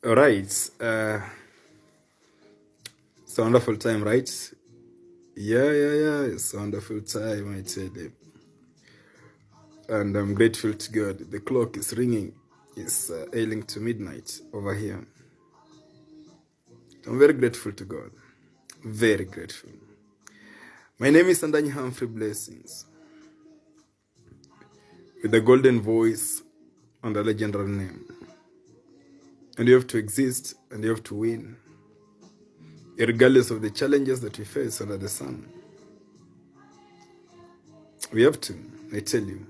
All right. It's a wonderful time, right? Yeah. It's a wonderful time, I tell you. And I'm grateful to God. The clock is ringing. It's ailing to midnight over here. I'm very grateful to God. Very grateful. My name is Andanyi Humphrey Blessings, with a golden voice and a legendary name. And you have to exist and you have to win, regardless of the challenges that we face under the sun. We have to, I tell you.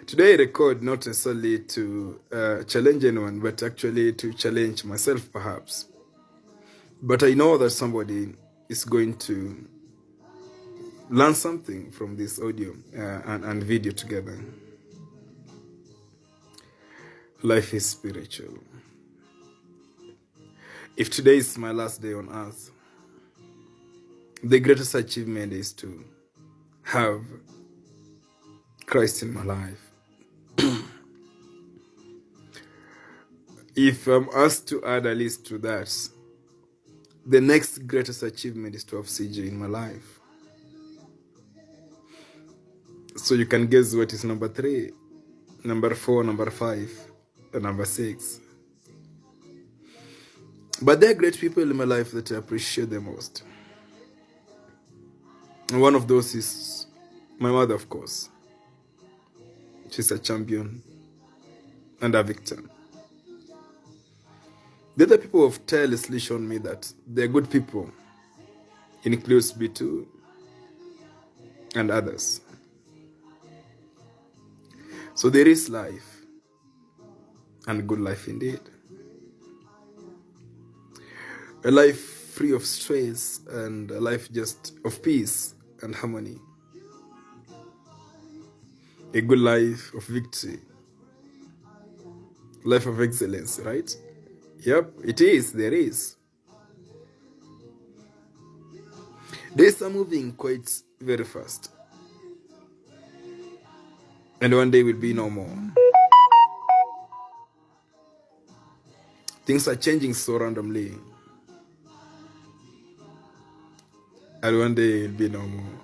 Today I record not necessarily to challenge anyone, but actually to challenge myself perhaps. But I know that somebody is going to learn something from this audio and video together. Life is spiritual. If today is my last day on earth, the greatest achievement is to have Christ in my life. If I'm asked to add a list to that, the next greatest achievement is to have CJ in my life. So you can guess what is number 3, number 4, number 5, and number 6. But there are great people in my life that I appreciate the most. And one of those is my mother, of course. She's a champion and a victor. The other people have tirelessly shown me that they're good people. It includes B2 and others. So there is life, and good life indeed. A life free of stress and a life just of peace and harmony. A good life of victory. Life of excellence, right? Yep, it is, there is. Days are moving quite very fast. And one day will be no more. Things are changing so randomly. And one day will be no more.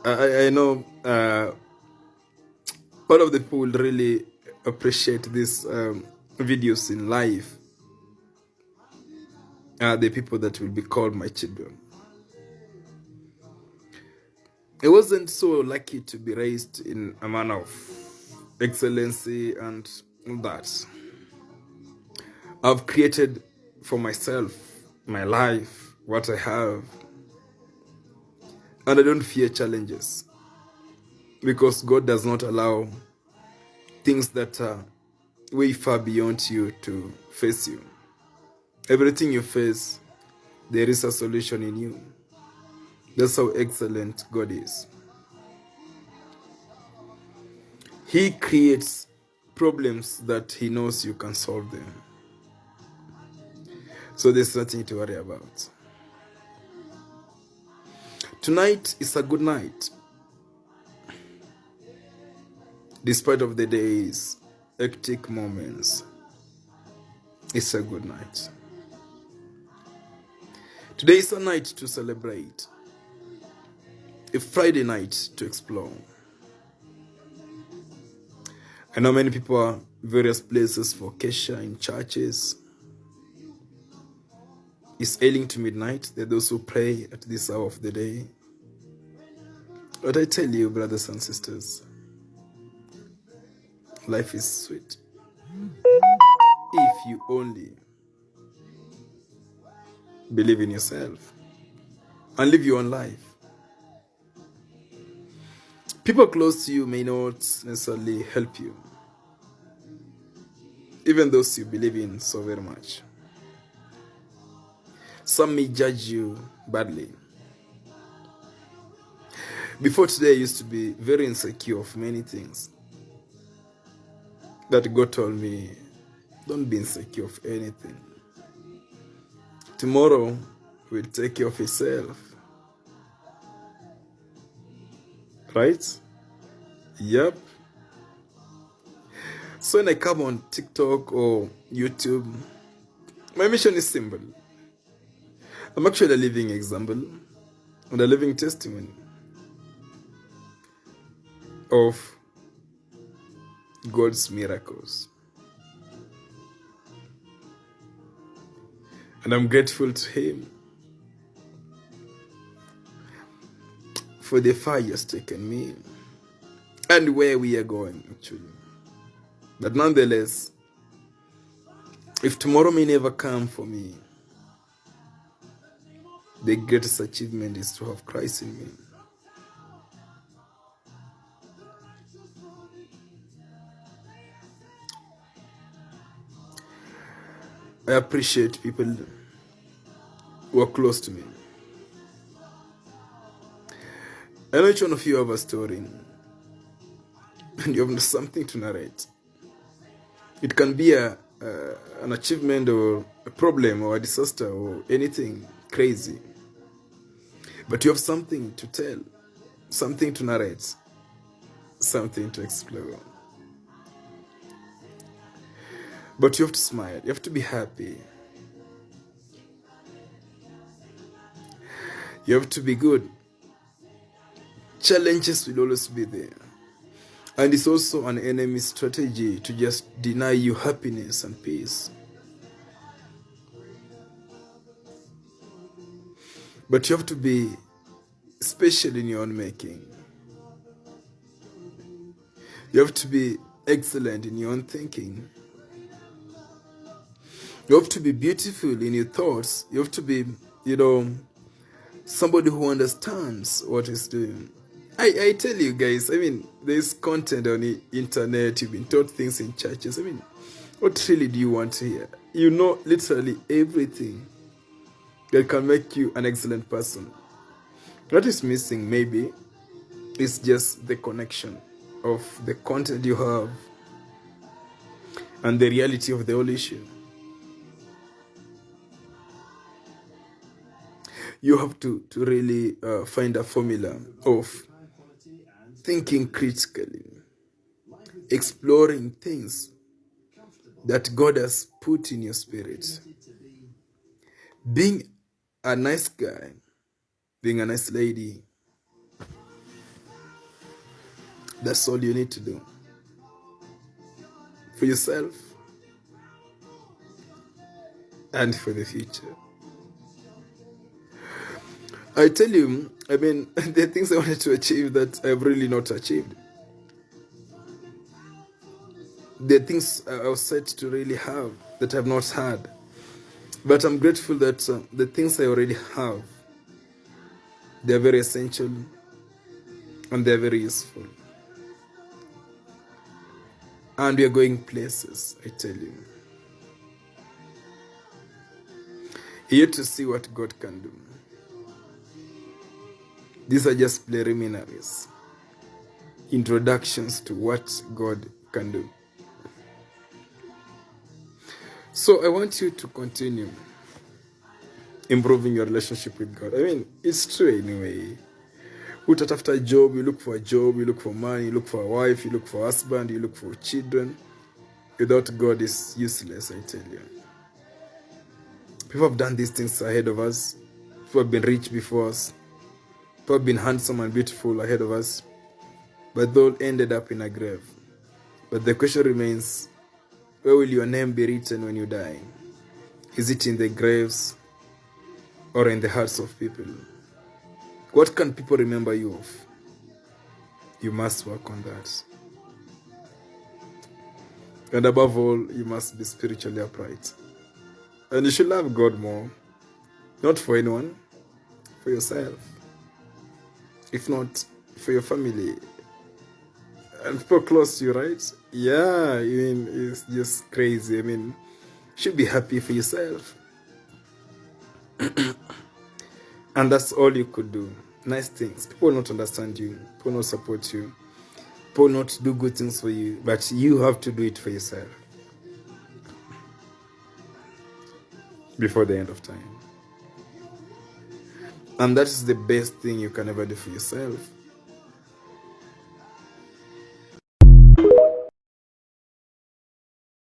I know all of the people will really appreciate these videos in life. The people that will be called my children. I wasn't so lucky to be raised in a manner of excellency and that. I've created for myself, my life, what I have. And I don't fear challenges. Because God does not allow things that are way far beyond you to face you. Everything you face, there is a solution in you. That's how excellent God is. He creates problems that He knows you can solve them. So there's nothing to worry about. Tonight is a good night. Despite of the day's hectic moments, it's a good night. Today is a night to celebrate. A Friday night to explore. I know many people are various places for Kesha in churches. It's ailing to midnight. There are those who pray at this hour of the day. But I tell you, brothers and sisters, life is sweet. If you only believe in yourself and live your own life. People close to you may not necessarily help you, even those you believe in so very much. Some may judge you badly. Before today, I used to be very insecure of many things. That God told me, don't be insecure of anything. Tomorrow will take care of itself. Right? Yep. So when I come on TikTok or YouTube, my mission is simple. I'm actually a living example and a living testimony of God's miracles. And I'm grateful to Him for the far He has taken me and where we are going, actually. But nonetheless, if tomorrow may never come for me, the greatest achievement is to have Christ in me. I appreciate people who are close to me. I know each one of you have a story and you have something to narrate. It can be an achievement or a problem or a disaster or anything crazy. But you have something to tell, something to narrate, something to explore. But you have to smile, you have to be happy. You have to be good. Challenges will always be there. And it's also an enemy strategy to just deny you happiness and peace. But you have to be special in your own making. You have to be excellent in your own thinking. You have to be beautiful in your thoughts. You have to be, somebody who understands what he's doing. I tell you guys, there's content on the internet. You've been taught things in churches. What really do you want to hear? You know literally everything that can make you an excellent person. What is missing maybe is just the connection of the content you have and the reality of the whole issue. You have to really find a formula of thinking critically, exploring things that God has put in your spirit, being a nice guy, being a nice lady. That's all you need to do for yourself and for the future. I tell you, there are things I wanted to achieve that I have really not achieved. There are things I was set to really have that I have not had. But I'm grateful that the things I already have, they are very essential and they are very useful. And we are going places, I tell you. Here to see what God can do. These are just preliminaries, introductions to what God can do. So I want you to continue improving your relationship with God. It's true anyway. After a job, you look for a job, you look for money, you look for a wife, you look for a husband, you look for children. Without God, it's useless, I tell you. People have done these things ahead of us. People have been rich before us. People have been handsome and beautiful ahead of us. But they all ended up in a grave. But the question remains, where will your name be written when you die? Is it in the graves or in the hearts of people? What can people remember you of? You must work on that. And above all, you must be spiritually upright. And you should love God more. Not for anyone, for yourself. If not, for your family. And people close to you, right? Yeah, it's just crazy. You should be happy for yourself. And that's all you could do. Nice things. People will not understand you. People will not support you. People will not do good things for you. But you have to do it for yourself. Before the end of time. And that is the best thing you can ever do for yourself.